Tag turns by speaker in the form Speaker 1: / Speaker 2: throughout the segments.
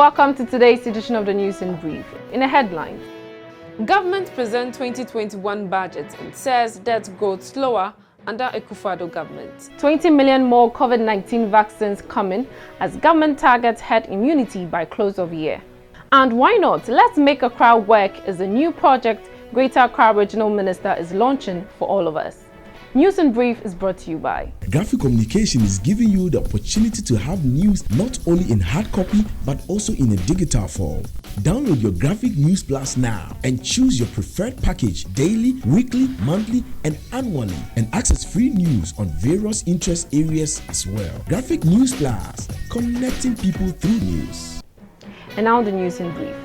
Speaker 1: Welcome to today's edition of the News in Brief. In the headlines, government presents 2021 budget and says debt growth slower under Akufo-Addo government. 20 million more COVID-19 vaccines coming as government targets herd immunity by close of year. And why not? Let's Make Accra Work is a new project Greater Accra Regional Minister is launching for all of us. News in Brief is brought to you by
Speaker 2: Graphic Communication is giving you the opportunity to have news not only in hard copy but also in a digital form. Download your Graphic News Plus now and choose your preferred package daily, weekly, monthly, and annually, and access free news on various interest areas as well. Graphic News Plus, connecting people through news. And now the news in brief.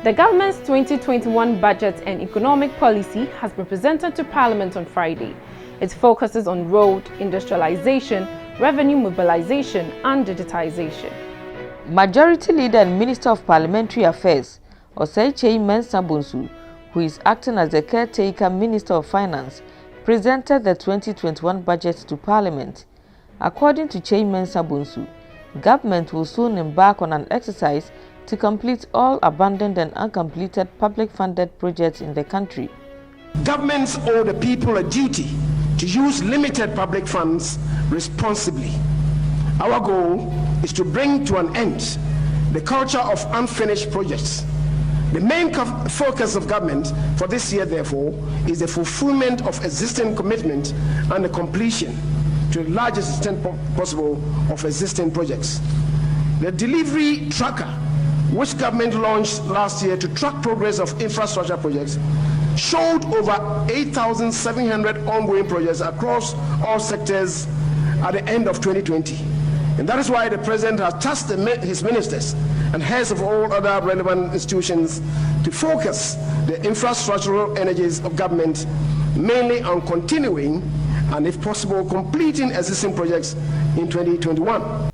Speaker 2: The government's 2021 budget and economic policy has been presented to Parliament on Friday. It focuses on road, industrialization, revenue mobilization, and digitization.
Speaker 3: Majority Leader and Minister of Parliamentary Affairs, Osei Mensah Bonsu, who is acting as the caretaker Minister of Finance, presented the 2021 budget to Parliament. According to Mensah Bonsu, government will soon embark on an exercise to complete all abandoned and uncompleted public-funded projects in the country.
Speaker 4: Governments owe the people a duty to use limited public funds responsibly. Our goal is to bring to an end the culture of unfinished projects. The main focus of government for this year, therefore, is the fulfillment of existing commitment and the completion to the largest extent possible of existing projects. The delivery tracker, which government launched last year to track progress of infrastructure projects, showed over 8,700 ongoing projects across all sectors at the end of 2020. And that is why the President has tasked his ministers and heads of all other relevant institutions to focus the infrastructural energies of government mainly on continuing and, if possible, completing existing projects in 2021.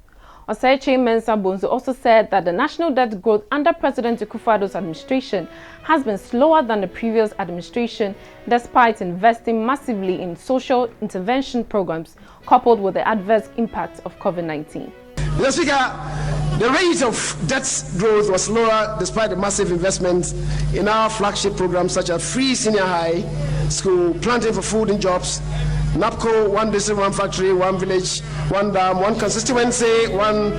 Speaker 1: Osei Mensah Bonsu also said that the national debt growth under President Akufo-Addo's administration has been slower than the previous administration, despite investing massively in social intervention programs coupled with the adverse impact of COVID-19.
Speaker 4: Mr. Speaker, the rate of debt growth was lower despite the massive investments in our flagship programs such as free senior high school, planting for food and jobs, NAPCO, one district, one factory, one village, one dam, one constituency, one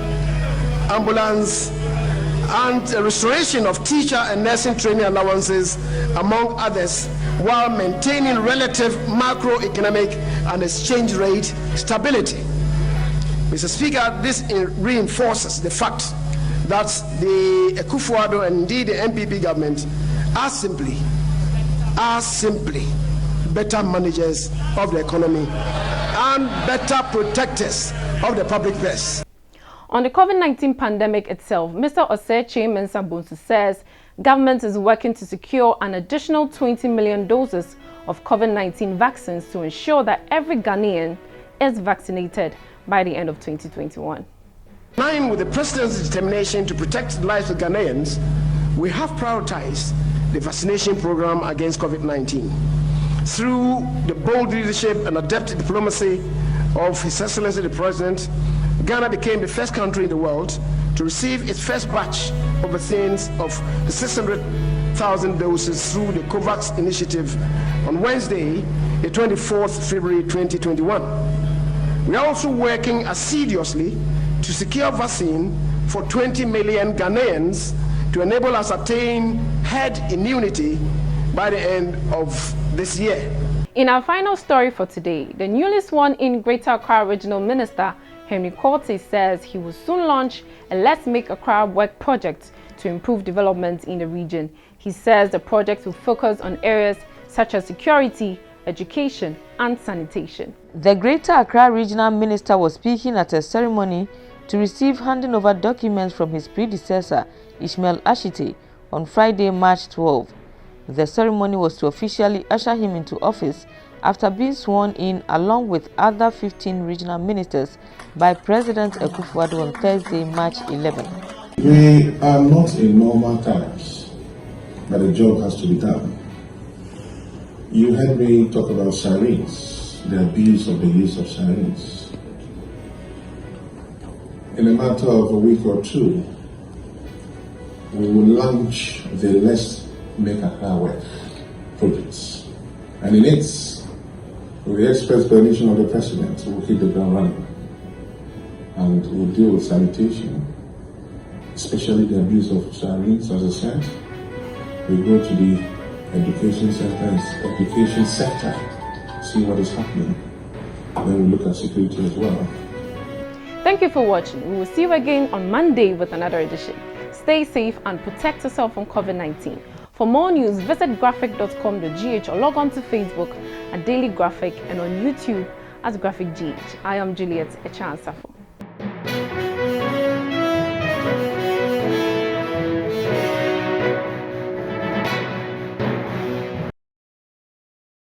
Speaker 4: ambulance, and a restoration of teacher and nursing training allowances, among others, while maintaining relative macroeconomic and exchange rate stability. Mr. Speaker, this reinforces the fact that the Akufo-Addo and indeed the NPP government are simply better managers of the economy and better protectors of the public purse.
Speaker 1: On the COVID-19 pandemic itself, Mr. Osei Mensah Bonsu says government is working to secure an additional 20 million doses of COVID-19 vaccines to ensure that every Ghanaian is vaccinated by the end of 2021.
Speaker 4: In line with the President's determination to protect the lives of Ghanaians, we have prioritized the vaccination program against COVID-19. Through the bold leadership and adept diplomacy of His Excellency the President, Ghana became the first country in the world to receive its first batch of vaccines of 600,000 doses through the COVAX initiative on Wednesday, the 24th February 2021. We are also working assiduously to secure vaccine for 20 million Ghanaians to enable us to attain herd immunity by the end of this year.
Speaker 1: In our final story for today, the newly sworn-in Greater Accra Regional Minister Henry Quartey says he will soon launch a Let's Make Accra Work project to improve development in the region. He says the project will focus on areas such as security, education, and sanitation.
Speaker 3: The Greater Accra Regional Minister was speaking at a ceremony to receive handing over documents from his predecessor, Ishmael Ashite, on Friday, March 12. The ceremony was to officially usher him into office after being sworn in along with other 15 regional ministers by President Akufo-Addo on Thursday, March 11.
Speaker 5: We are not in normal times, but the job has to be done. You heard me talk about sirens, the abuse of the use of sirens. In a matter of a week or two, we will launch the Let's Make Accra Work projects. And in it, with the express permission of the President, we'll hit the ground running. And we'll deal with sanitation, especially the abuse of sirens, as I said. We go to the education sector, see what is happening. Then we look at security as well.
Speaker 1: Thank you for watching. We will see you again on Monday with another edition. Stay safe and protect yourself from COVID-19. For more news, visit graphic.com.gh or log on to Facebook at Daily Graphic and on YouTube as Graphic GH. I am Juliet Echansafo.